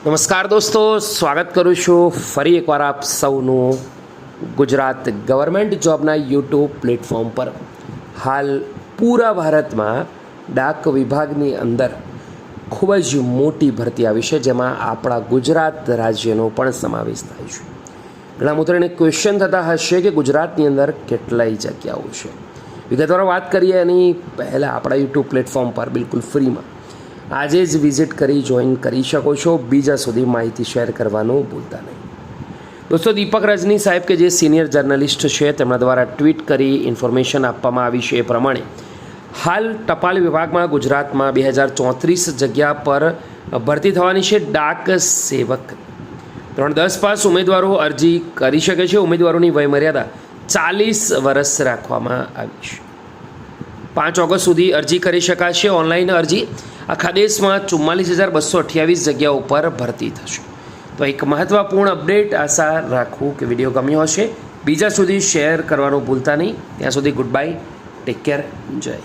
નમસ્કાર દોસ્તો, સ્વાગત કરું છું ફરી એકવાર આપ સૌનું ગુજરાત ગવર્મેન્ટ જોબના યુટ્યુબ પ્લેટફોર્મ પર. હાલ પૂરા ભારતમાં ડાક વિભાગની અંદર ખૂબ જ મોટી ભરતી આવી છે, જેમાં આપણા ગુજરાત રાજ્યનો પણ સમાવેશ થાય છે. ઘણા મિત્રોને ક્વેશ્ચન થતા હશે કે ગુજરાતની અંદર કેટલાય જગ્યાઓ છે. વિગતવાર વાત કરીએ એની પહેલાં આપણા યુટ્યુબ પ્લેટફોર્મ પર બિલકુલ ફ્રીમાં આજે જ વિઝિટ કરી જોઈન કરી શકો છો. બીજા સુધી માહિતી શેર કરવાનું ભૂલતા નહીં. દોસ્તો, દીપક રજની સાહેબ કે જે સિનિયર જર્નલિસ્ટ છે, તેમના દ્વારા ટ્વીટ કરી ઇન્ફોર્મેશન આપવામાં આવી છે. એ પ્રમાણે હાલ ટપાલ વિભાગમાં ગુજરાતમાં 2034 જગ્યા પર ભરતી થવાની છે. ડાક સેવક ધોરણ 10 પાસ ઉમેદવારો અરજી કરી શકે છે. ઉમેદવારોની વયમર્યાદા 40 વર્ષ રાખવામાં આવી છે. 5 ઓગસ્ટ સુધી અરજી કરી શકાશે. ઓનલાઈન અરજી આખા દેશમાં 44,228 જગ્યાઓ પર ભરતી થશે. તો એક મહત્ત્વપૂર્ણ અપડેટ. આશા રાખું કે વિડીયો ગમ્યો હશે. બીજા સુધી શેર કરવાનું ભૂલતા નહીં. ત્યાં સુધી ગુડ બાય, ટેક કેર, જય.